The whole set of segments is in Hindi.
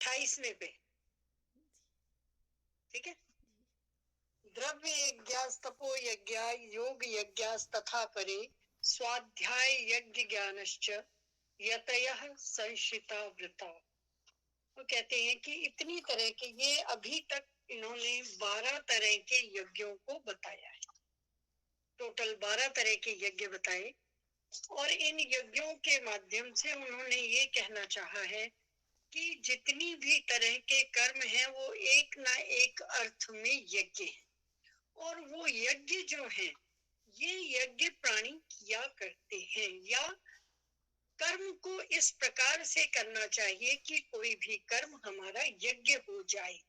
28वें पे, ठीक है। द्रव्य यज्ञास्तपो यज्ञा योग यज्ञास्तथा परे स्वाध्याय यज्ञ ज्ञानश्च यतयः संशिता वृता। वो कहते हैं कि इतनी तरह के, ये अभी तक इन्होंने 12 तरह के यज्ञों को बताया है। टोटल 12 तरह के यज्ञ बताए, और इन यज्ञों के माध्यम से उन्होंने ये कहना चाहा है कि जितनी भी तरह के कर्म हैं वो एक ना एक अर्थ में यज्ञ है। और वो यज्ञ जो है, ये यज्ञ प्राणी किया करते हैं, या कर्म को इस प्रकार से करना चाहिए कि कोई भी कर्म हमारा यज्ञ हो जाए।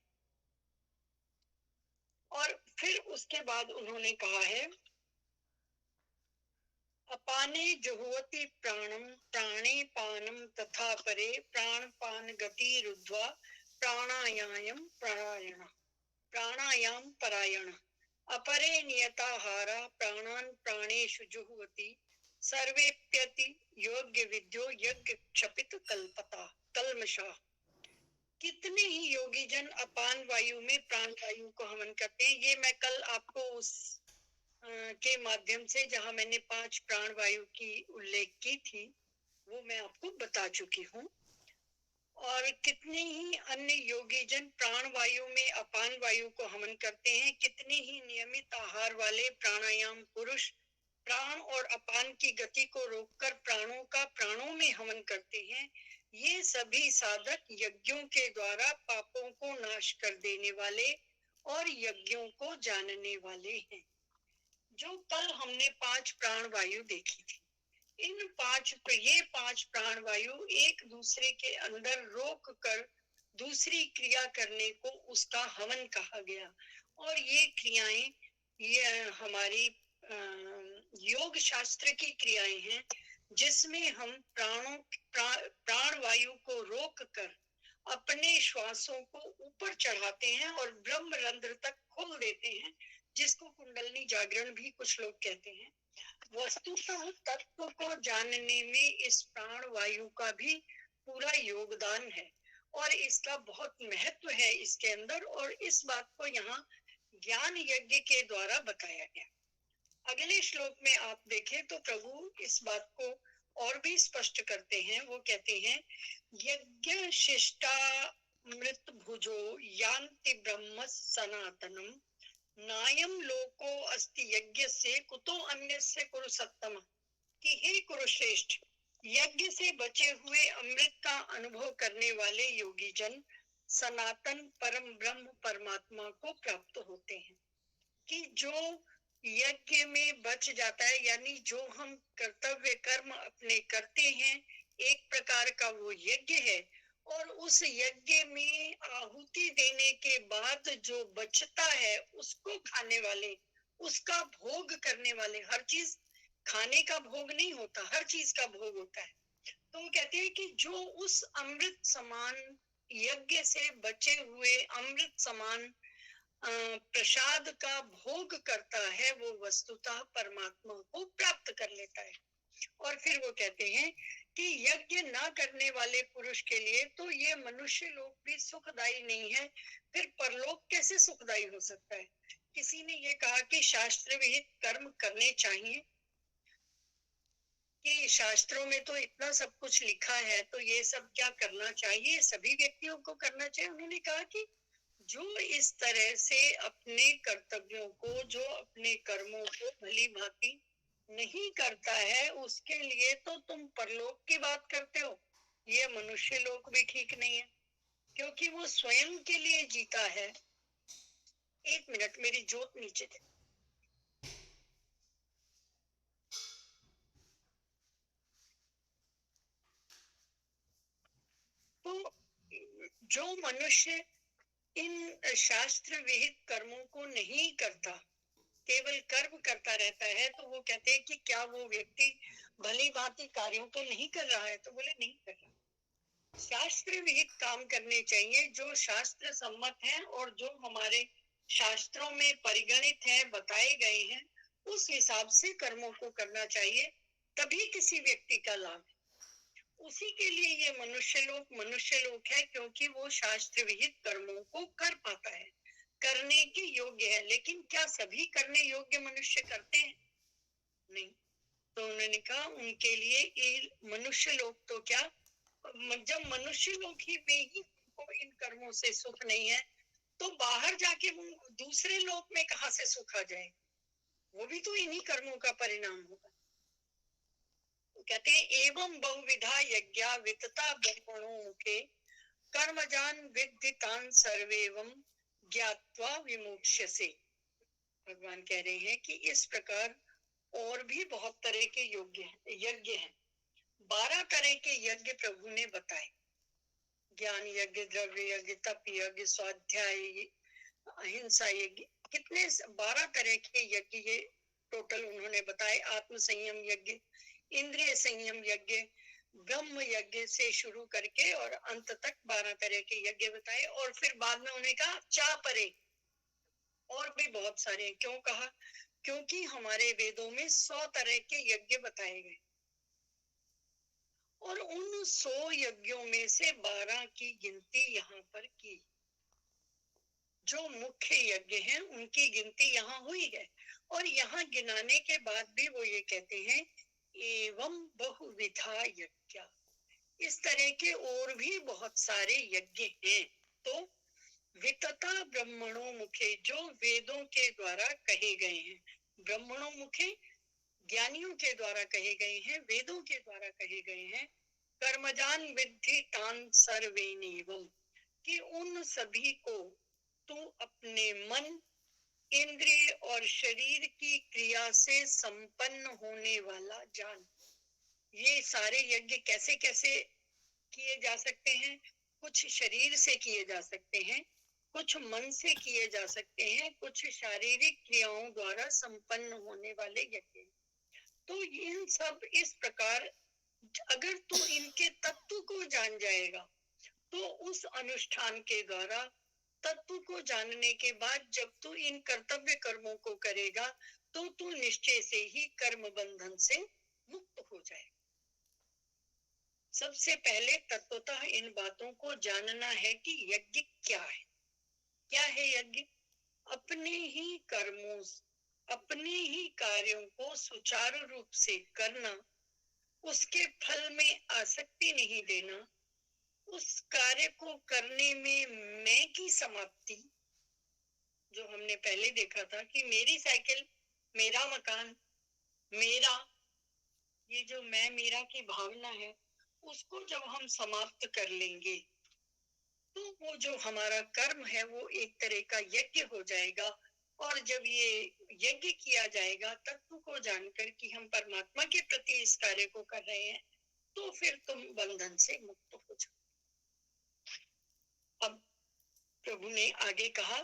और फिर उसके बाद उन्होंने कहा है, अपाने जुह्वति प्राणम प्राणे पानम तथा परे प्राणपान गति रुद्ध्वा प्राणायाम परायण अपरे नियताहारा प्राणान प्राणेषु जुह्वति सर्वेप्यति योग्य विद्यो यज्ञ क्षपित कल्मषा। कितने ही योगी जन अपान वायु में प्राण वायु को हवन करते हैं। ये मैं कल आपको उस के माध्यम से, जहां मैंने 5 प्राण वायु की उल्लेख की थी, वो मैं आपको बता चुकी हूँ। और कितने ही अन्य योगी जन प्राण वायु में अपान वायु को हवन करते हैं। कितने ही नियमित आहार वाले प्राणायाम पुरुष प्राण और अपान की गति को रोककर प्राणों का प्राणों में हवन करते हैं। ये सभी साधक यज्ञों के द्वारा पापों को नाश कर देने वाले और यज्ञों को जानने वाले हैं। जो कल हमने 5 प्राण वायु देखी थी, इन 5 प्राण वायु एक दूसरे के अंदर रोक कर दूसरी क्रिया करने को उसका हवन कहा गया। और ये क्रियाएं, ये हमारी योग शास्त्र की क्रियाएं हैं, जिसमें हम प्राण वायु को रोक कर अपने श्वासों को ऊपर चढ़ाते हैं और ब्रह्म रंध्र तक खोल देते हैं, जिसको कुंडलनी जागरण भी कुछ लोग कहते हैं। वस्तुतः तत्व को जानने में इस प्राण वायु का भी पूरा योगदान है, और इसका बहुत महत्व है इसके अंदर। और इस बात को यहाँ ज्ञान यज्ञ के द्वारा बताया गया। अगले श्लोक में आप देखें तो प्रभु इस बात को और भी स्पष्ट करते हैं। वो कहते हैं, यज्ञ शिष्टा मृत भुजो यान्ति ब्रह्म सनातनम नायम लोको अस्ति यज्ञ से कुतो अन्य से कुरु सत्तम। कि हे कुरुश्रेष्ठ, यज्ञ से बचे हुए अमृत का अनुभव करने वाले योगी जन सनातन परम ब्रह्म परमात्मा को प्राप्त होते हैं। कि जो यज्ञ में बच जाता है, यानी जो हम कर्तव्य कर्म अपने करते हैं, एक प्रकार का वो यज्ञ है। और उस यज्ञ में आहुति देने के बाद जो बचता है, उसको खाने वाले, उसका भोग करने वाले, हर चीज खाने का भोग नहीं होता, हर चीज का भोग होता है। तो वो कहते हैं कि जो उस अमृत समान यज्ञ से बचे हुए अमृत समान प्रसाद का भोग करता है, वो वस्तुतः परमात्मा को प्राप्त कर लेता है। और फिर वो कहते हैं कि यज्ञ ना करने वाले पुरुष के लिए तो ये मनुष्य लोक भी सुखदायी नहीं है, फिर परलोक कैसे सुखदायी हो सकता है। किसी ने ये कहा कि शास्त्र विहित कर्म करने चाहिए, कि शास्त्रों में तो इतना सब कुछ लिखा है, तो ये सब क्या करना चाहिए, सभी व्यक्तियों को करना चाहिए। उन्होंने कहा कि जो इस तरह से अपने कर्तव्यों को, जो अपने कर्मों को भली भांति नहीं करता है, उसके लिए तो तुम परलोक की बात करते हो, ये मनुष्य लोक भी ठीक नहीं है, क्योंकि वो स्वयं के लिए जीता है। 1 मिनट, मेरी जोत नीचे थे। तो जो मनुष्य इन शास्त्र विहित कर्मों को नहीं करता, केवल कर्म करता रहता है, तो वो कहते हैं कि क्या वो व्यक्ति भली भांति कार्यों को नहीं कर रहा है। तो बोले नहीं कर रहा। शास्त्र विहित काम करने चाहिए, जो शास्त्र सम्मत है और जो हमारे शास्त्रों में परिगणित है, बताए गए हैं, उस हिसाब से कर्मों को करना चाहिए, तभी किसी व्यक्ति का लाभ है। उसी के लिए ये मनुष्य लोक है, क्योंकि वो शास्त्र विहित कर्मों को कर पाता है, करने के योग्य है। लेकिन क्या सभी करने योग्य मनुष्य करते हैं? नहीं। तो उन्होंने कहा उनके लिए ये मनुष्य लोक तो क्या, जब मनुष्य लोक ही में ही उनको इन कर्मों से सुख नहीं है, तो बाहर जाके दूसरे लोक में कहां से सुख आ जाए? वो भी तो इन्हीं कर्मों का परिणाम होगा। कहते हैं एवं बहुविधा यज्ञा वितता ब्रह्मणों मुखे कर्मजान विद्धितान सर्वेवं ज्ञात्वा विमुक्ष्यसे। भगवान कह रहे हैं कि इस प्रकार और भी बहुत तरह के यज्ञ हैं। 12 तरह के यज्ञ प्रभु ने बताए। ज्ञान यज्ञ, द्रव्य यज्ञ, तप यज्ञ, स्वाध्याय, अहिंसा यज्ञ, कितने 12 तरह के यज्ञ ये टोटल उन्होंने बताए। आत्म संयम यज्ञ, इंद्रिय संयम यज्ञ, ब्रह्म यज्ञ से शुरू करके और अंत तक 12 तरह के यज्ञ बताए। और फिर बाद में उन्होंने कहा चा परे और भी बहुत सारे। क्यों कहा? क्योंकि हमारे वेदों में 100 तरह के यज्ञ बताए गए और उन 100 यज्ञों में से 12 की गिनती यहाँ पर की। जो मुख्य यज्ञ हैं उनकी गिनती यहाँ हुई है। और यहाँ गिनाने के बाद भी वो ये कहते हैं एवं बहुविधा यज्ञ, इस तरह के और भी बहुत सारे यज्ञ हैं। तो वितता ब्रह्मणों मुखे, जो वेदों के द्वारा कहे गए हैं, ब्रह्मणों मुखे ज्ञानियों के द्वारा कहे गए हैं, वेदों के द्वारा कहे गए हैं। कर्मजान विद्धि तान सर्वेनेवम, कि उन सभी को तू अपने मन, इंद्रिय और शरीर की क्रिया से संपन्न होने वाला जान। ये सारे यज्ञ कैसे कैसे किए जा सकते हैं? कुछ शरीर से किए जा सकते हैं, कुछ मन से किए जा सकते हैं, कुछ शारीरिक क्रियाओं द्वारा संपन्न होने वाले यज्ञ। तो इन सब इस प्रकार अगर तू इनके तत्व को जान जाएगा, तो उस अनुष्ठान के द्वारा तत्व को जानने के बाद जब तू इन कर्तव्य कर्मों को करेगा, तो तू निश्चय से ही कर्म बंधन से मुक्त हो जाए। सबसे पहले तत्वतः इन बातों को जानना है कि यज्ञ क्या है। क्या है यज्ञ? अपने ही कर्मों, अपने ही कार्यों को सुचारू रूप से करना, उसके फल में आसक्ति नहीं देना, उस कार्य को करने में मैं की समाप्ति, जो हमने पहले देखा था कि मेरी साइकिल, मेरा मकान, मेरा, ये जो मैं मेरा की भावना है, उसको जब हम समाप्त कर लेंगे, तो वो जो हमारा कर्म है वो एक तरह का यज्ञ हो जाएगा। और जब ये यज्ञ किया जाएगा तत्व को जानकर कि हम परमात्मा के प्रति इस कार्य को कर रहे हैं, तो फिर तुम बंधन से मुक्त हो जाओ। अब प्रभु ने आगे कहा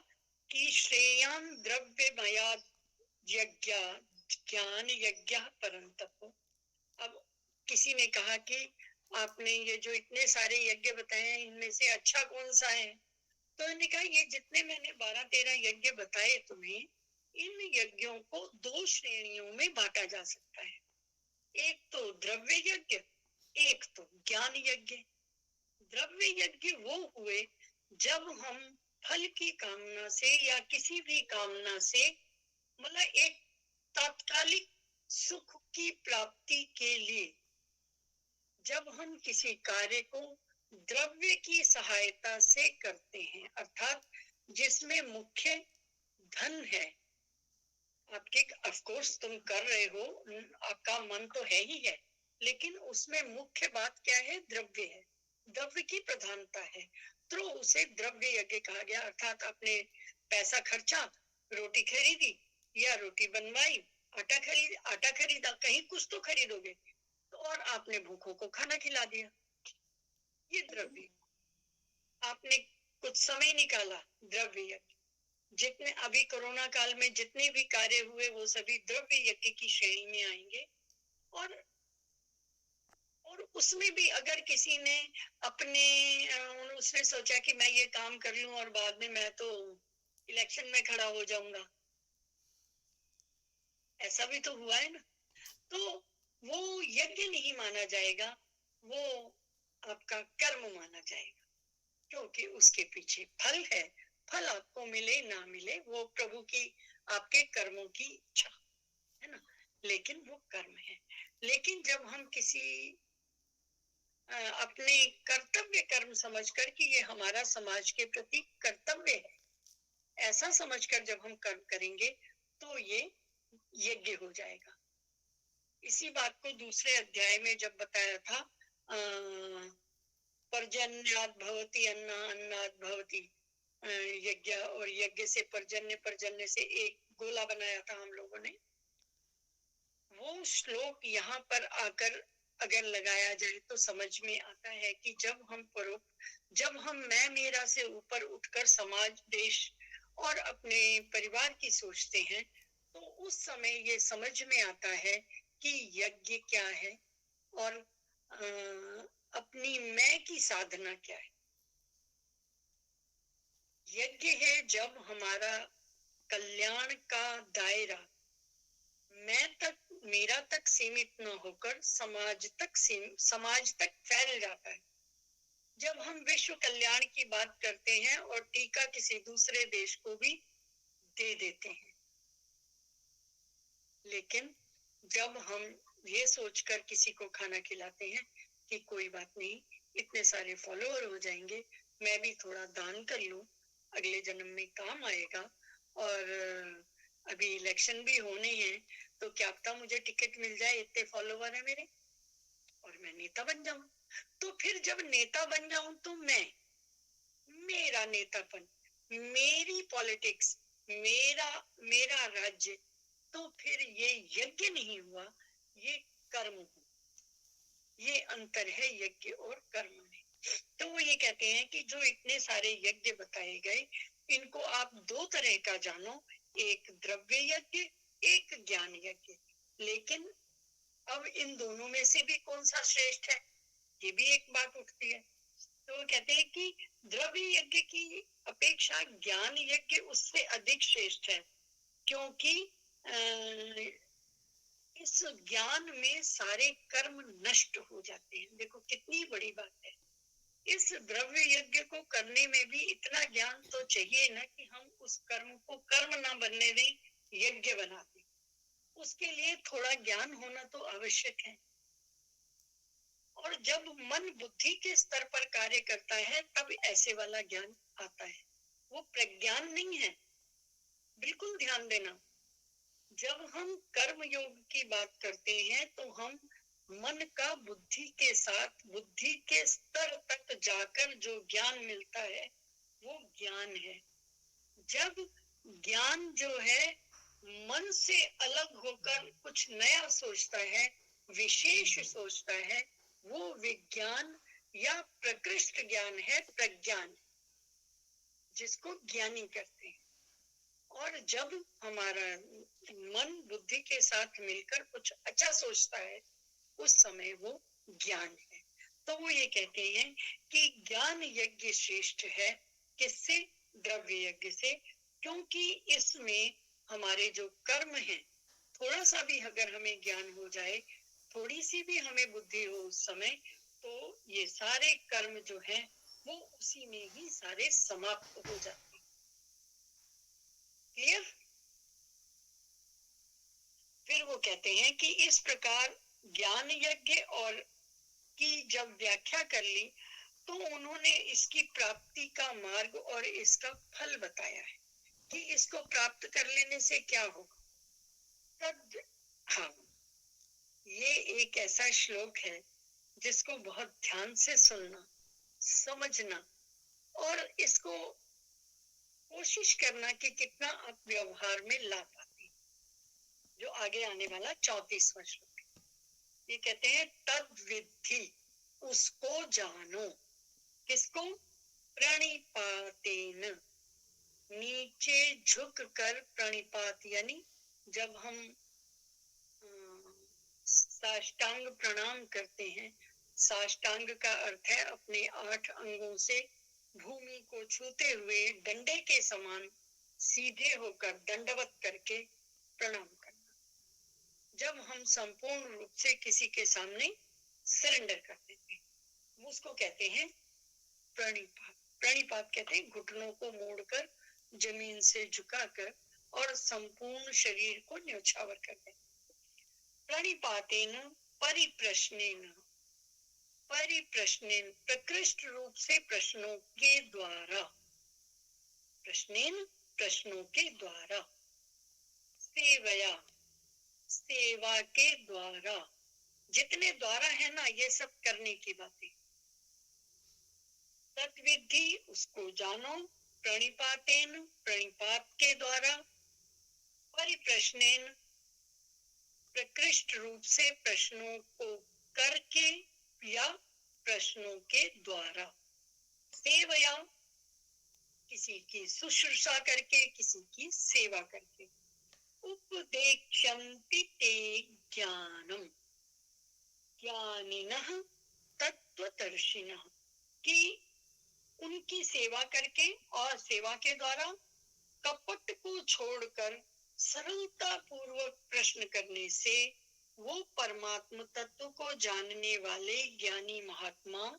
कि श्रेयान द्रव्यमया यज्ञ ज्ञान यज्ञ परंतप। अब किसी ने कहा कि आपने ये जो इतने सारे यज्ञ बताए हैं, इनमें से अच्छा कौन सा है? तो उन्होंने कहा ये जितने मैंने 12-13 यज्ञ बताए तुम्हें, इन यज्ञों को 2 श्रेणियों में बांटा जा सकता है। एक तो द्रव्य यज्ञ, एक तो ज्ञान यज्ञ। द्रव्य यज्ञ वो हुए जब हम फल की कामना से या किसी भी कामना से, मतलब एक तात्कालिक सुख की प्राप्ति के लिए जब हम किसी कार्य को द्रव्य की सहायता से करते हैं, अर्थात जिसमें मुख्य धन है। आपके ऑफ कोर्स तुम कर रहे हो, आपका मन तो है ही है, लेकिन उसमें मुख्य बात क्या है? द्रव्य है, द्रव्य की प्रधानता है, तो उसे द्रव्य यज्ञ कहा गया। अर्थात आपने पैसा खर्चा, रोटी खरीदी या रोटी बनवाई, आटा खरीदा, कहीं कुछ तो खरीदोगे, और आपने भूखों को खाना खिला दिया, ये द्रव्य। आपने कुछ समय निकाला, द्रव्य यज्ञ। जितने अभी कोरोना काल में जितने भी कार्य हुए वो सभी द्रव्य यज्ञ की श्रेणी में आएंगे। और उसमें भी अगर किसी ने अपने उसने सोचा कि मैं ये काम कर लूं और बाद में मैं तो इलेक्शन में खड़ा हो जाऊंगा, ऐसा भी तो हुआ है ना, तो वो यज्ञ नहीं माना जाएगा। वो आपका कर्म माना जाएगा, क्योंकि उसके पीछे फल है। फल आपको मिले ना मिले वो प्रभु की, आपके कर्मों की इच्छा है ना, लेकिन वो कर्म है। लेकिन जब हम किसी अपने कर्तव्य कर्म समझकर कि ये हमारा समाज के प्रति कर्तव्य है, ऐसा समझकर जब हम कर्म करेंगे तो ये यज्ञ हो जाएगा। इसी बात को दूसरे अध्याय में जब बताया था, पर्जन्यात् भवति अन्न, अन्नात् भवति यज्ञ, और यज्ञ से पर्जन्य, पर्जन्य से एक गोला बनाया था हम लोगों ने। वो श्लोक यहाँ पर आकर अगर लगाया जाए तो समझ में आता है कि जब हम मैं मेरा से ऊपर उठकर समाज, देश और अपने परिवार की सोचते हैं, तो उस समय ये समझ में आता है कि यज्ञ क्या है और अपनी मैं की साधना क्या है। यज्ञ है जब हमारा कल्याण का दायरा मैं तक, मेरा तक सीमित न होकर समाज तक फैल जाता है। जब हम विश्व कल्याण की बात करते हैं और टीका किसी दूसरे देश को भी दे देते हैं, लेकिन जब हम ये सोचकर किसी को खाना खिलाते हैं कि कोई बात नहीं, इतने सारे फॉलोअर हो जाएंगे, मैं भी थोड़ा दान कर लूं, अगले जन्म में काम आएगा, और अभी इलेक्शन भी होने हैं, तो क्या पता मुझे टिकट मिल जाए, इतने फॉलोवर है मेरे और मैं नेता बन जाऊं। तो फिर जब नेता बन जाऊं तो मैं, मेरा नेतापन, मेरी पॉलिटिक्स, मेरा मेरा राज्य, तो फिर ये यज्ञ नहीं हुआ, ये कर्म हुआ। ये अंतर है यज्ञ और कर्म में। तो वो ये कहते हैं कि जो इतने सारे यज्ञ बताए गए, इनको आप दो तरह का जानो, एक द्रव्य यज्ञ, एक ज्ञान यज्ञ। लेकिन अब इन दोनों में से भी कौन सा श्रेष्ठ है, ये भी एक बात उठती है। तो वो कहते हैं कि द्रव्य यज्ञ की अपेक्षा ज्ञान यज्ञ उससे अधिक श्रेष्ठ है, क्योंकि इस ज्ञान में सारे कर्म नष्ट हो जाते हैं। देखो कितनी बड़ी बात है। इस द्रव्य यज्ञ को करने में भी इतना ज्ञान तो चाहिए ना, कि हम उस कर्म को कर्म ना बनने दें, यज्ञ बना दें। उसके लिए थोड़ा ज्ञान होना तो आवश्यक है। और जब मन बुद्धि के स्तर पर कार्य करता है तब ऐसे वाला ज्ञान आता है, वो प्रज्ञान नहीं है। बिल्कुल ध्यान देना, जब हम कर्म योग की बात करते हैं तो हम मन का बुद्धि के साथ, बुद्धि के स्तर तक जाकर जो ज्ञान मिलता है वो ज्ञान है। जब ज्ञान जो है मन से अलग होकर कुछ नया सोचता है, विशेष सोचता है, वो विज्ञान या प्रकृष्ट ज्ञान है, प्रज्ञान, जिसको ज्ञानी कहते हैं। और जब हमारा मन बुद्धि के साथ मिलकर कुछ अच्छा सोचता है, उस समय वो ज्ञान है। तो वो ये कहते हैं कि ज्ञान यज्ञ श्रेष्ठ है, किससे? द्रव्य यज्ञ से। क्योंकि इसमें हमारे जो कर्म हैं, थोड़ा सा भी अगर हमें ज्ञान हो जाए, थोड़ी सी भी हमें बुद्धि हो उस समय, तो ये सारे कर्म जो हैं वो उसी में ही सारे समाप्त हो जाते हैं। क्लियर? फिर वो कहते हैं कि इस प्रकार ज्ञान यज्ञ और की जब व्याख्या कर ली, तो उन्होंने इसकी प्राप्ति का मार्ग और इसका फल बताया है कि इसको प्राप्त कर लेने से क्या होगा। तब हाँ, ये एक ऐसा श्लोक है जिसको बहुत ध्यान से सुनना, समझना और इसको कोशिश करना कि कितना आप व्यवहार में ला पाते हैं। जो आगे आने वाला 34वां श्लोक, ये कहते हैं तद विद्धि, उसको जानो। किसको? प्रणिपातेन, नीचे झुक कर प्रणिपात, यानी जब हम साष्टांग प्रणाम करते हैं, साष्टांग का अर्थ है अपने 8 अंगों से भूमि को छूते हुए डंडे के समान सीधे होकर दंडवत करके प्रणाम करना। जब हम संपूर्ण रूप से किसी के सामने सरेंडर कर देते हैं, उसको कहते हैं प्रणिपात। प्रणिपात कहते हैं घुटनों को मोड़कर जमीन से झुकाकर और संपूर्ण शरीर को न्यौछावर कर दें। प्रणिपातेन परिप्रश्नेन, परिप्रश्नेन प्रकृष्ट रूप से प्रश्नों के द्वारा, प्रश्नेन प्रश्नों के द्वारा, सेवया सेवा के द्वारा, जितने द्वारा है ना ये सब करने की बातें, तत्विधि उसको जानो, प्रणिपातेन प्रणिपात के द्वारा, परिप्रश्नेन प्रकृष्ट रूप से प्रश्नों को करके या प्रश्नों के द्वारा, सेवया किसी की शुश्रूषा करके, किसी की सेवा करके, उपदेक्षन्ति ते ज्ञानम, ज्ञानिनः तत्वदर्शिनः, कि उनकी सेवा करके और सेवा के द्वारा कपट को छोड़कर सरलता पूर्वक प्रश्न करने से वो परमात्म तत्व को जानने वाले ज्ञानी महात्मा,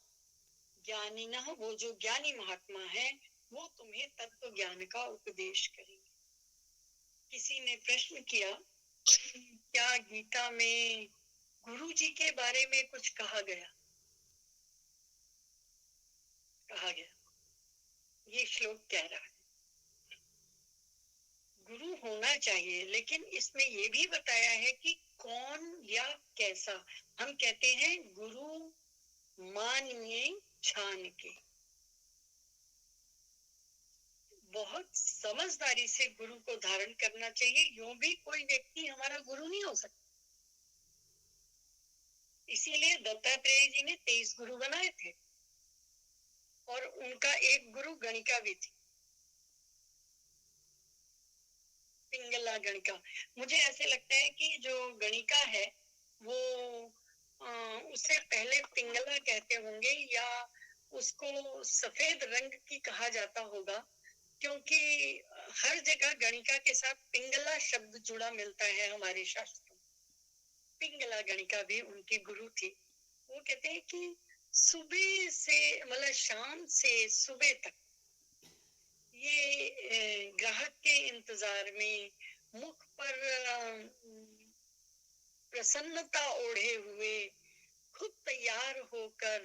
ज्ञानिनः वो जो ज्ञानी महात्मा है वो तुम्हें तत्व ज्ञान का उपदेश करेंगे। किसी ने प्रश्न किया, क्या गीता में गुरु जी के बारे में कुछ कहा गया? कहा गया, ये श्लोक कह रहा है गुरु होना चाहिए, लेकिन इसमें ये भी बताया है कि कौन या कैसा। हम कहते हैं गुरु मानिए छान के, बहुत समझदारी से गुरु को धारण करना चाहिए। यूं भी कोई व्यक्ति हमारा गुरु नहीं हो सकता, इसीलिए दत्तात्रेय जी ने 23 गुरु बनाए थे और उनका एक गुरु गणिका भी थी, पिंगला गणिका। मुझे ऐसे लगता है कि जो गणिका है वो उससे पहले पिंगला कहते होंगे या उसको सफेद रंग की कहा जाता होगा, क्योंकि हर जगह गणिका के साथ पिंगला शब्द जुड़ा मिलता है हमारे शास्त्रों। पिंगला गणिका भी उनकी गुरु थी। वो कहते हैं कि सुबह से मतलब शाम से सुबह तक ये ग्राहक के इंतजार में मुख पर प्रसन्नता ओढ़े हुए खुद तैयार होकर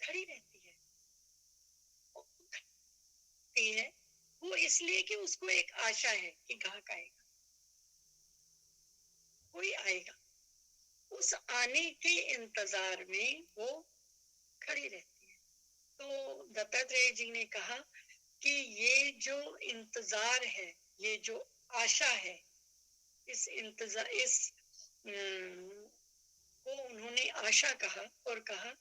खड़ी रहती है। वो इसलिए कि उसको एक आशा है कि ग्राहक आएगा, कोई आएगा, उस आने के इंतजार में वो खड़ी रहती है। तो दत्तात्रेय जी ने कहा कि ये जो इंतजार है, ये जो आशा है, इस इंतजार को उन्होंने आशा कहा और कहा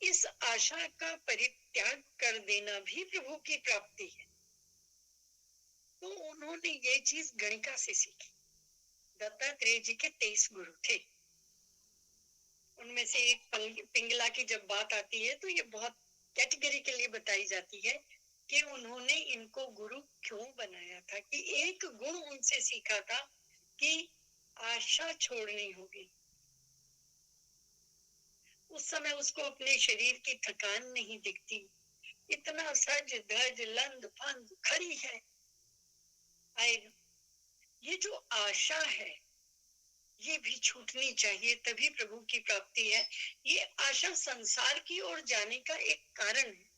इस आशा का परित्याग कर देना भी प्रभु की प्राप्ति है। तो उन्होंने ये चीज गणिका से सीखी। दत्तात्रेय जी के 23 गुरु थे, उनमें से एक पिंगला की जब बात आती है तो ये बहुत कैटेगरिकली बताई जाती है कि उन्होंने इनको गुरु क्यों बनाया था, कि एक गुण उनसे सीखा था कि आशा छोड़नी होगी। उस समय उसको अपने शरीर की थकान नहीं दिखती, इतना सज धज लंद फंद खड़ी है, आएगा। ये जो आशा है ये भी छूटनी चाहिए, तभी प्रभु की प्राप्ति है। ये आशा संसार की ओर जाने का एक कारण है।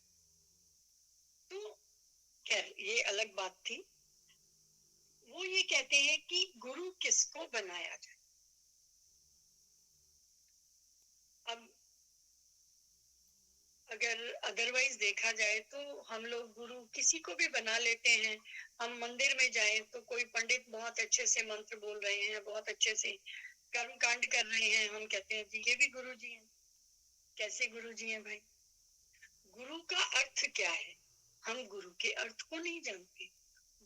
तो खैर ये अलग बात थी। वो ये कहते हैं कि गुरु किसको बनाया जाए। अब अगर अदरवाइज देखा जाए तो हम लोग गुरु किसी को भी बना लेते हैं। हम मंदिर में जाएं तो कोई पंडित बहुत अच्छे से मंत्र बोल रहे हैं, बहुत अच्छे से कर्म कांड कर रहे हैं, हम कहते हैं जी ये भी गुरु जी हैं। कैसे गुरु जी हैं भाई? गुरु का अर्थ क्या है? हम गुरु के अर्थ को नहीं जानते।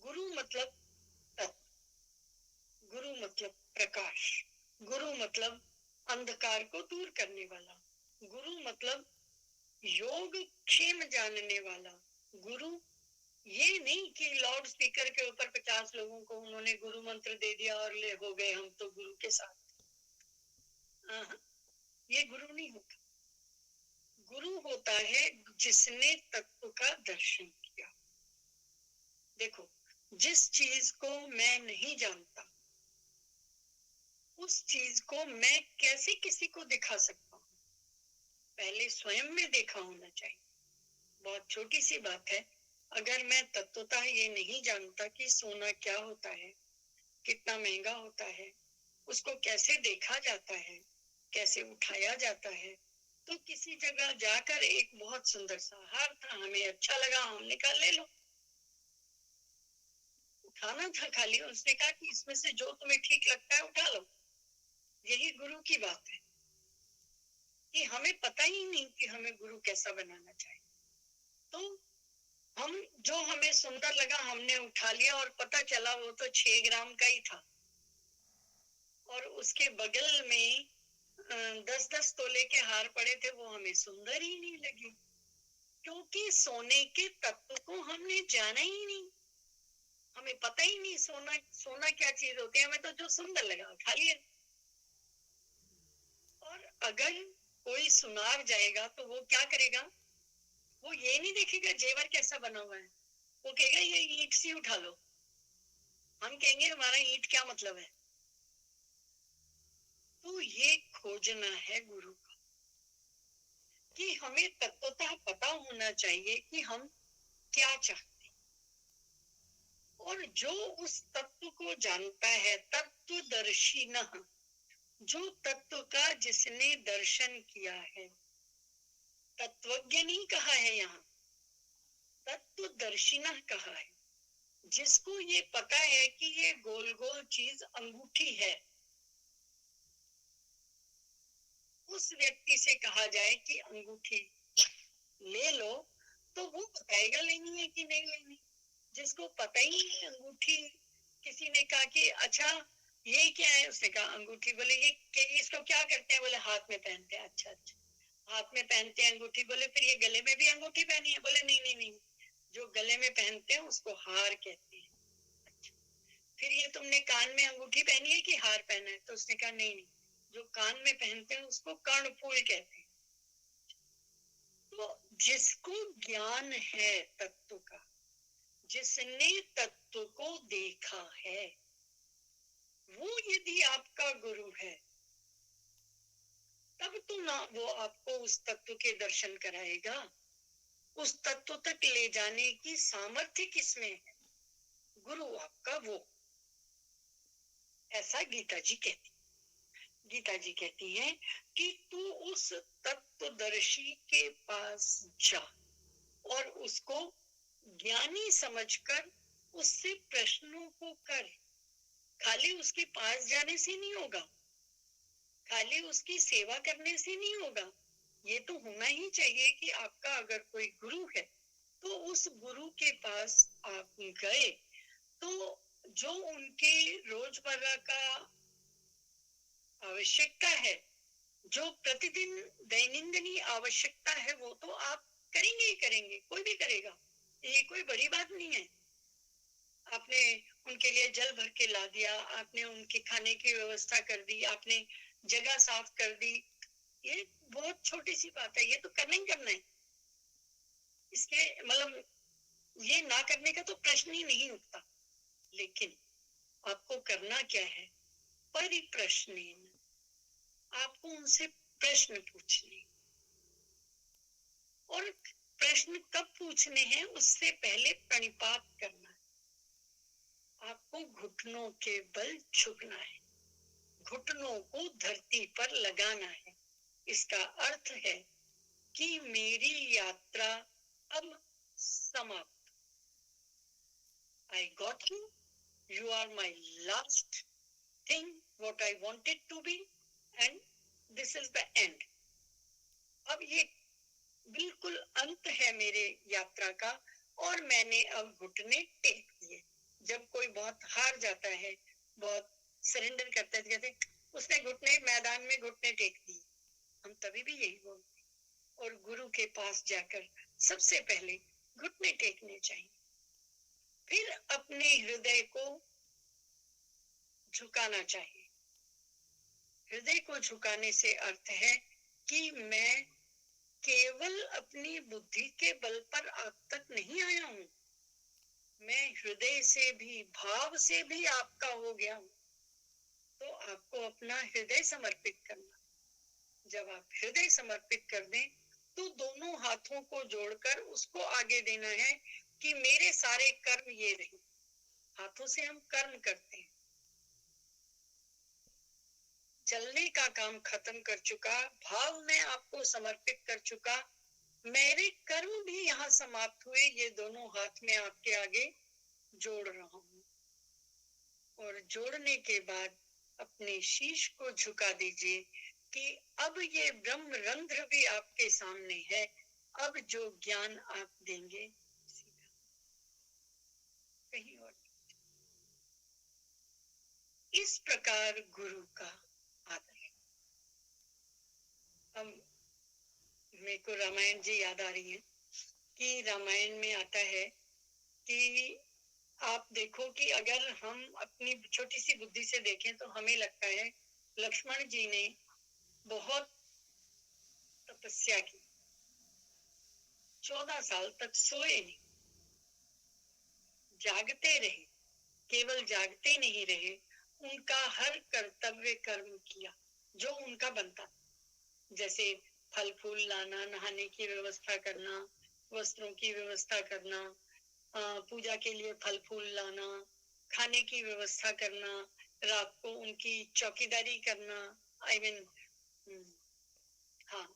गुरु मतलब तत्व, गुरु मतलब प्रकाश, गुरु मतलब अंधकार को दूर करने वाला, गुरु मतलब योग क्षेम जानने वाला। गुरु ये नहीं कि लाउड स्पीकर के ऊपर 50 लोगों को उन्होंने गुरु मंत्र दे दिया और ले हो गए हम तो गुरु के साथ। ये गुरु नहीं होता। गुरु होता है जिसने तत्व का दर्शन किया। देखो, जिस चीज को मैं नहीं जानता उस चीज को मैं कैसे किसी को दिखा सकता हूँ? पहले स्वयं में देखा होना चाहिए। बहुत छोटी सी बात है, अगर मैं तत्वतः ये नहीं जानता कि सोना क्या होता है, कितना महंगा होता है, उसको कैसे देखा जाता है, कैसे उठाया जाता है, तो किसी जगह जाकर एक बहुत सुंदर सा हार था, हमें अच्छा लगा, हमने कहा ले लो। उठाना था खाली, उसने कहा कि इसमें से जो तुम्हें ठीक लगता है उठा लो। यही गुरु की बात है कि हमें पता ही नहीं कि हमें गुरु कैसा बनाना चाहिए। तो हम जो हमें सुंदर लगा हमने उठा लिया और पता चला वो तो 6 ग्राम का ही था और उसके बगल में 10-10 तोले के हार पड़े थे, वो हमें सुंदर ही नहीं लगे, क्योंकि सोने के तत्व को हमने जाना ही नहीं। हमें पता ही नहीं सोना सोना क्या चीज होती है, हमें तो जो सुंदर लगा उठा लिया। और अगर कोई सुनार जाएगा तो वो क्या करेगा? वो ये नहीं देखेगा जेवर कैसा बना हुआ है, वो कहेगा ये ईंट सी उठा लो। हम कहेंगे हमारा ईंट क्या मतलब है? तो ये खोजना है गुरु का, कि हमें तत्वतः पता होना चाहिए कि हम क्या चाहते हैं। और जो उस तत्व को जानता है, तत्वदर्शी न, जो तत्व का जिसने दर्शन किया है, तत्वज्ञ नहीं कहा है यहाँ, तत्वदर्शिना कहा है। जिसको ये पता है कि ये गोल गोल चीज अंगूठी है, उस व्यक्ति से कहा जाए कि अंगूठी ले लो, तो वो बताएगा लेनी है कि नहीं लेनी। जिसको पता ही नहीं अंगूठी, किसी ने कहा कि अच्छा ये क्या है, उसने कहा अंगूठी। बोले ये इसको क्या करते हैं? बोले हाथ में पहनते हैं। अच्छा अच्छा, हाथ में पहनते हैं अंगूठी। बोले फिर ये गले में भी अंगूठी पहनी है? बोले नहीं नहीं नहीं, जो गले में पहनते हैं उसको हार कहते हैं। अच्छा, फिर ये तुमने कान में अंगूठी पहनी है कि हार पहना है? तो उसने कहा नहीं नहीं, जो कान में पहनते हैं उसको कर्णफूल कहते हैं। तो जिसको ज्ञान है तत्व का, जिसने तत्व को देखा है, वो यदि आपका गुरु है, तब तो ना वो आपको उस तत्व के दर्शन कराएगा। उस तत्व तक ले जाने की सामर्थ्य किसमें है? गुरु आपका वो। ऐसा गीता जी कहती, गीता जी कहती है कि तू उस तत्वदर्शी के पास जा और उसको ज्ञानी समझकर उससे प्रश्नों को कर। खाली उसके पास जाने से नहीं होगा, खाली उसकी सेवा करने से नहीं होगा। ये तो होना ही चाहिए कि आपका अगर कोई गुरु है तो उस गुरु के पास आप गए तो जो उनके रोजमर्रा का आवश्यकता है, जो प्रतिदिन दैनंदिनी आवश्यकता है, वो तो आप करेंगे ही करेंगे, कोई भी करेगा, ये कोई बड़ी बात नहीं है। आपने उनके लिए जल भर के ला दिया, आपने उनके खाने की व्यवस्था कर दी, आपने जगह साफ कर दी, ये बहुत छोटी सी बात है, ये तो करना ही करना है। इसके मतलब ये ना करने का तो प्रश्न ही नहीं उठता। लेकिन आपको करना क्या है? परिप्रश्नेन, आपको उनसे प्रश्न पूछने। और प्रश्न कब पूछने हैं? उससे पहले प्रणिपात करना है। आपको घुटनों के बल झुकना है, घुटनों को धरती पर लगाना है। इसका अर्थ है कि मेरी यात्रा अब समाप्त। I got you. You are my last thing, what I wanted to be, and this is the end. अब ये बिल्कुल अंत है मेरे यात्रा का और मैंने अब घुटने टेक दिए। जब कोई बहुत हार जाता है, बहुत सरेंडर करता है, कहते उसने घुटने मैदान में घुटने टेक दिए। हम तभी भी यही बोलते हैं। और गुरु के पास जाकर सबसे पहले घुटने टेकने चाहिए, फिर अपने हृदय को झुकाना चाहिए। हृदय को झुकाने से अर्थ है कि मैं केवल अपनी बुद्धि के बल पर आप तक नहीं आया हूं, मैं हृदय से भी, भाव से भी आपका हो गया हूं। तो आपको अपना हृदय समर्पित करना। जब आप हृदय समर्पित कर दें तो दोनों हाथों को जोड़कर उसको आगे देना है कि मेरे सारे कर्म ये रहे। हाथों से हम कर्म करते हैं। चलने का काम खत्म कर चुका, भाव में आपको समर्पित कर चुका, मेरे कर्म भी यहाँ समाप्त हुए, ये दोनों हाथ में आपके आगे जोड़ रहा हूं। और जोड़ने के बाद अपने शीश को झुका दीजिए कि अब ये ब्रह्म रंध्र भी आपके सामने है। अब जो ज्ञान आप देंगे कहीं और। इस प्रकार गुरु का आदर। अब मेरे को रामायण जी याद आ रही है कि रामायण में आता है कि आप देखो कि अगर हम अपनी छोटी सी बुद्धि से देखें तो हमें लगता है लक्ष्मण जी ने बहुत तपस्या की, 14 साल तक सोए नहीं, जागते रहे। केवल जागते नहीं रहे, उनका हर कर्तव्य कर्म किया जो उनका बनता, जैसे फल फूल लाना, नहाने की व्यवस्था करना, वस्त्रों की व्यवस्था करना, पूजा के लिए फल फूल लाना, खाने की व्यवस्था करना, रात को उनकी चौकीदारी करना। आई मीन हाँ,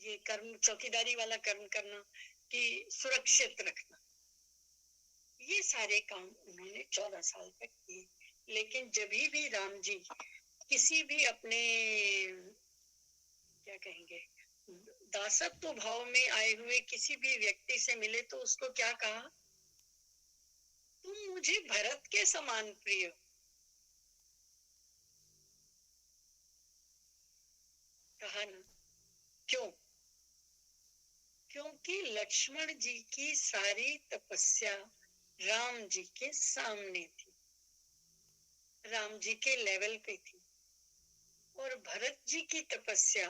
ये कर्म, चौकीदारी वाला कर्म करना कि सुरक्षित रखना, ये सारे काम उन्होंने 14 साल तक किए। लेकिन जब भी राम जी किसी भी अपने, क्या कहेंगे, दासत्व भाव में आए हुए किसी भी व्यक्ति से मिले तो उसको क्या कहा? तुम मुझे भरत के समान प्रिय हो। कहा ना, क्यों? क्योंकि लक्ष्मण जी की सारी तपस्या राम जी के सामने थी, राम जी के लेवल पे थी। और भरत जी की तपस्या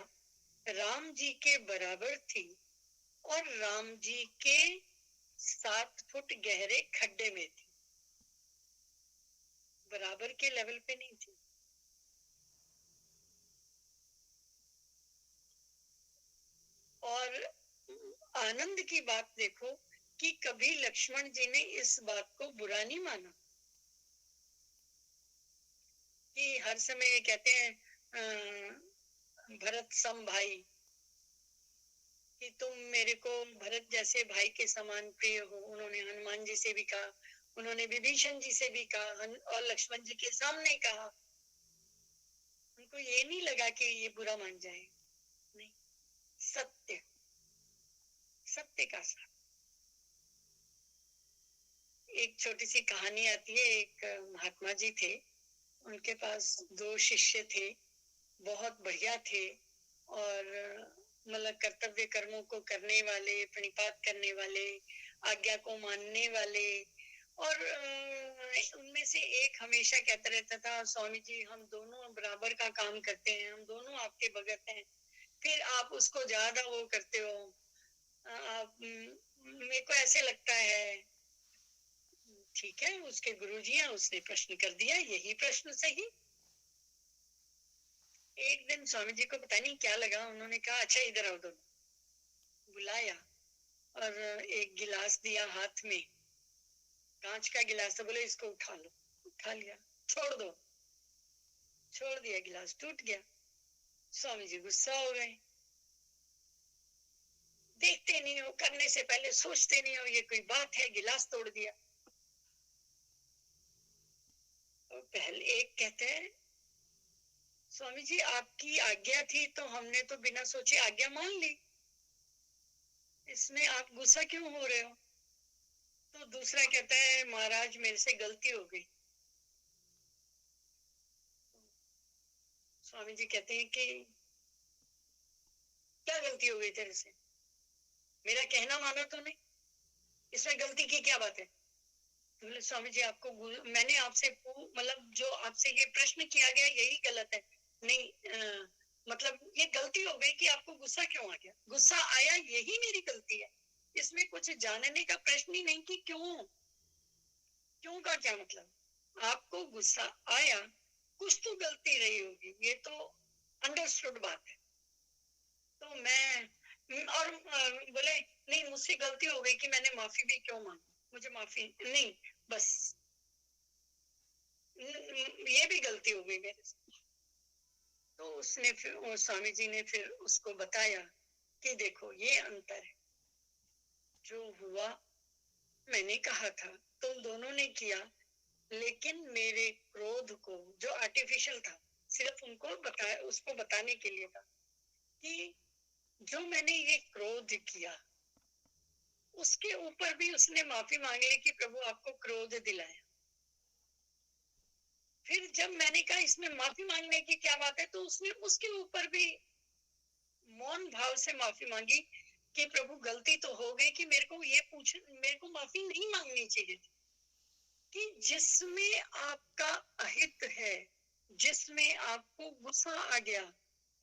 राम जी के बराबर थी और राम जी के 7 फुट गहरे खड्डे में थी, बराबर के लेवल पे नहीं थी। और आनंद की बात देखो कि कभी लक्ष्मण जी ने इस बात को बुरा नहीं माना कि हर समय ये कहते हैं भरत सम भाई, कि तुम मेरे को भरत जैसे भाई के समान प्रिय हो। उन्होंने हनुमान जी से भी कहा, उन्होंने विभीषण जी से भी कहा और लक्ष्मण जी के सामने कहा। उनको ये नहीं लगा कि ये बुरा मान जाए, नहीं, सत्य, सत्य का साथ। एक छोटी सी कहानी आती है, एक महात्मा जी थे, उनके पास 2 शिष्य थे, बहुत बढ़िया थे और मतलब कर्तव्य कर्मों को करने वाले, प्रणिपात करने वाले, आज्ञा को मानने वाले। और उनमें से एक हमेशा कहता रहता था, स्वामी जी हम दोनों बराबर का काम करते हैं, हम दोनों आपके भगत हैं, फिर आप उसको ज्यादा वो करते हो। आप, मेरे को ऐसे लगता है। ठीक है, उसके गुरुजी हैं, उसने प्रश्न कर दिया, यही प्रश्न सही। एक दिन स्वामी जी को पता नहीं क्या लगा, उन्होंने कहा अच्छा इधर आओ, दोनों बुलाया और एक गिलास दिया हाथ में, कांच का गिलास, तो बोले इसको उठा लो। उठा लिया, छोड़ दो, छोड़ दिया, गिलास टूट गया। स्वामी जी गुस्सा हो गए, देखते नहीं हो, करने से पहले सोचते नहीं हो, ये कोई बात है, गिलास तोड़ दिया। तो पहले एक कहते हैं, स्वामी जी आपकी आज्ञा थी तो हमने तो बिना सोचे आज्ञा मान ली, इसमें आप गुस्सा क्यों हो रहे हो? तो दूसरा कहता है महाराज मेरे से गलती हो गई। स्वामी जी कहते हैं कि क्या गलती हो गई तेरे से? मेरा कहना मानो तो नहीं, इसमें गलती की क्या बात है? बोले स्वामी जी आपको मैंने आपसे मतलब जो आपसे ये प्रश्न किया गया यही गलत है। नहीं, मतलब ये गलती हो गई कि आपको गुस्सा क्यों आ गया, गुस्सा आया यही मेरी गलती है, इसमें कुछ जानने का प्रश्न ही नहीं कि क्यों, क्यों का क्या मतलब, आपको गुस्सा आया, कुछ तो गलती रही होगी, ये तो अंडरस्टूड बात है। तो मैं और बोले नहीं मुझसे गलती हो गई कि मैंने माफी भी क्यों मांगी, मुझे माफी नहीं, बस ये भी गलती हो गई मेरे से। तो उसने फिर स्वामी जी ने फिर उसको बताया कि देखो ये अंतर है, जो हुआ मैंने कहा था, तुम दोनों ने किया, लेकिन मेरे क्रोध को, जो आर्टिफिशियल था, सिर्फ उनको बताया, उसको बताने के लिए था कि जो मैंने ये क्रोध किया, उसके ऊपर भी उसने माफी मांग ली कि प्रभु आपको क्रोध दिलाया। फिर जब मैंने कहा इसमें माफी मांगने की क्या बात है, तो उसने उसके ऊपर भी मौन भाव से माफी मांगी कि प्रभु गलती तो हो गई कि मेरे को माफी नहीं मांगनी चाहिए थी, कि जिसमें आपका अहित है, जिसमें आपको गुस्सा आ गया,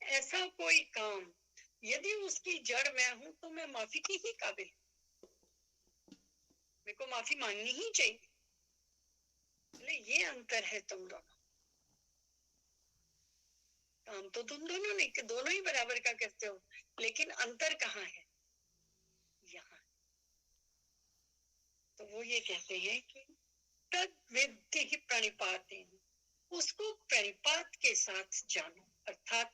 ऐसा कोई काम यदि उसकी जड़ मैं हूं तो मैं माफी की ही काबिल, मेरे को माफी मांगनी ही चाहिए। ये अंतर है तुम दोनों, काम तो तुम दोनों ने, दोनों ही बराबर का करते हो, लेकिन अंतर कहाँ है, यहाँ। तो वो ये कहते हैं कि तद विद्धि प्रणिपाते, उसको प्रणिपात के साथ जानो, अर्थात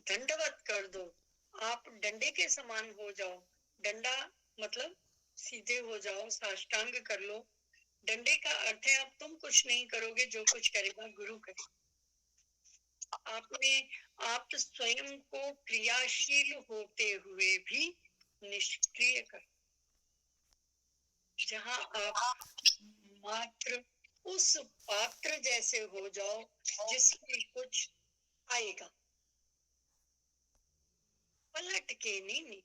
दंडवत कर दो, आप डंडे के समान हो जाओ, डंडा मतलब सीधे हो जाओ, साष्टांग कर लो। डंडे का अर्थ है अब तुम कुछ नहीं करोगे, जो कुछ करेगा गुरु करेगा। आप स्वयं को क्रियाशील होते हुए भी निष्क्रिय कर, जहां आप मात्र उस पात्र जैसे हो जाओ जिसमें कुछ आएगा, पलट के नहीं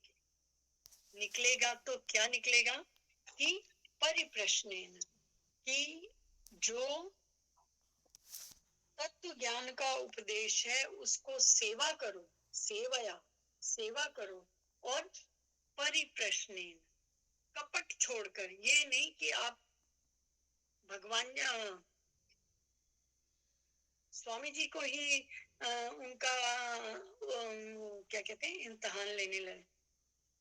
निकलेगा। तो क्या निकलेगा कि परिप्रश्नेन, कि जो तत्व ज्ञान का उपदेश है उसको सेवा करो, सेवया सेवा करो, और परिप्रश्नेन कपट छोड़कर, ये नहीं कि आप भगवान स्वामी जी को ही उनका क्या कहते हैं इम्तिहान लेने लगे,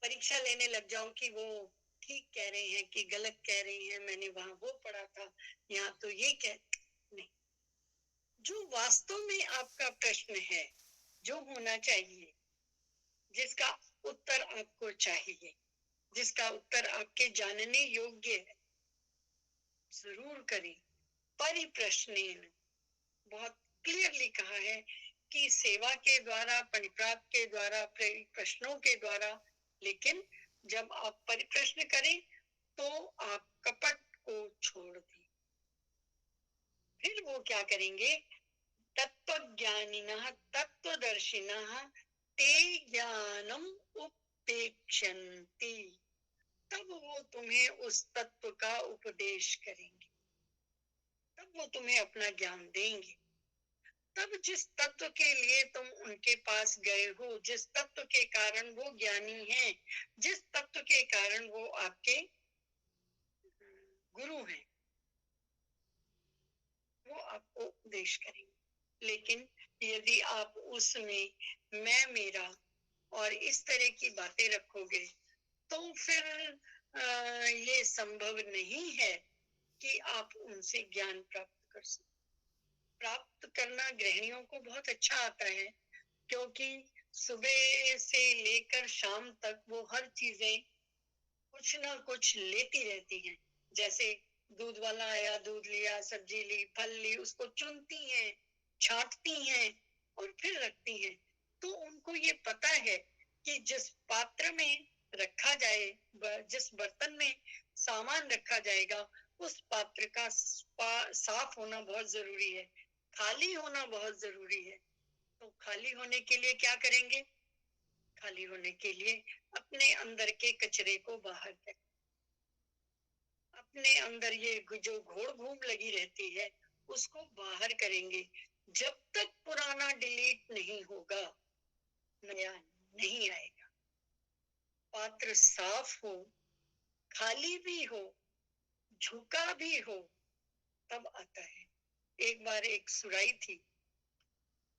परीक्षा लेने लग जाओ कि वो ठीक कह रहे हैं कि गलत कह रही हैं, मैंने वहां वो पढ़ा था, यहाँ तो ये कह नहीं। जो वास्तव में आपका प्रश्न है, जो होना चाहिए, जिसका उत्तर आपको चाहिए, जिसका उत्तर आपके जानने योग्य है, जरूर करें। परिप्रश्नेन बहुत क्लियरली कहा है कि सेवा के द्वारा, परिप्राप के द्वारा, प्रश्नों के द्वारा, लेकिन जब आप परिप्रश्न करें तो आप कपट को छोड़ दें। फिर वो क्या करेंगे, तत्वज्ञानिनः तत्वदर्शिनः ते ज्ञानम उपेक्षन्ति, तब वो तुम्हें उस तत्व का उपदेश करेंगे, तब वो तुम्हें अपना ज्ञान देंगे। तब जिस तत्व के लिए तुम उनके पास गए हो, जिस तत्व के कारण वो ज्ञानी हैं, जिस तत्व के कारण वो आपके गुरु हैं, वो आपको उपदेश करेंगे। लेकिन यदि आप उसमें मैं मेरा और इस तरह की बातें रखोगे तो फिर ये संभव नहीं है कि आप उनसे ज्ञान प्राप्त कर सकें। प्राप्त करना गृहिणियों को बहुत अच्छा आता है, क्योंकि सुबह से लेकर शाम तक वो हर चीजें कुछ ना कुछ लेती रहती हैं। जैसे दूध वाला आया, दूध लिया, सब्जी ली, फल ली, उसको चुनती हैं, छांटती हैं और फिर रखती हैं। तो उनको ये पता है कि जिस पात्र में रखा जाए, जिस बर्तन में सामान रखा जाएगा, उस पात्र का साफ होना बहुत जरूरी है, खाली होना बहुत जरूरी है। तो खाली होने के लिए क्या करेंगे, खाली होने के लिए अपने अंदर के कचरे को बाहर करें, अपने अंदर ये जो घोड़ घूम लगी रहती है उसको बाहर करेंगे। जब तक पुराना डिलीट नहीं होगा, नया नहीं आएगा। पात्र साफ हो, खाली भी हो, झुका भी हो, तब आता है। एक बार एक सुराही थी,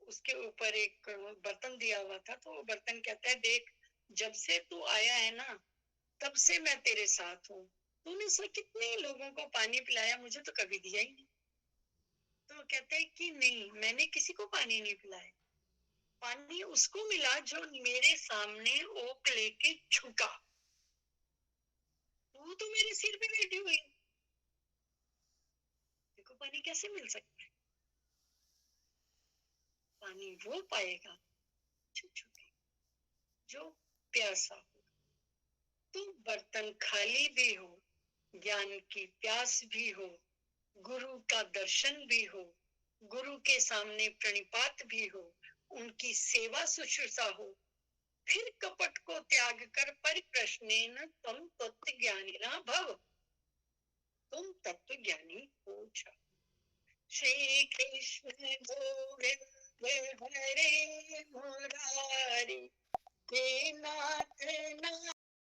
उसके ऊपर एक बर्तन दिया हुआ था, तो वो बर्तन कहता है, देख, जब से तू आया है ना, तब से मैं तेरे साथ हूँ। तूने सो कितने लोगों को पानी पिलाया, मुझे तो कभी दिया ही नहीं। तो वो कहता है कि नहीं, मैंने किसी को पानी नहीं पिलाया। पानी उसको मिला जो मेरे सामने ओक लेके झुका। तू तो मेरे सिर पे बैठी हुई, देखो पानी कैसे मिल सकता है। पानी वो पाएगा जो झुके, जो प्यासा हो। तो बर्तन खाली भी हो, ज्ञान की प्यास भी हो, गुरु का दर्शन भी हो, गुरु के सामने प्रणिपात भी हो, उनकी सेवा शुश्रूषा हो, फिर कपट को त्याग कर परिप्रश्नेन तम तत्व ज्ञानिना भव, तुम तत्व ज्ञानी हो जाओ। श्री कृष्ण गोविंद हरे मुरारी, हे नाथ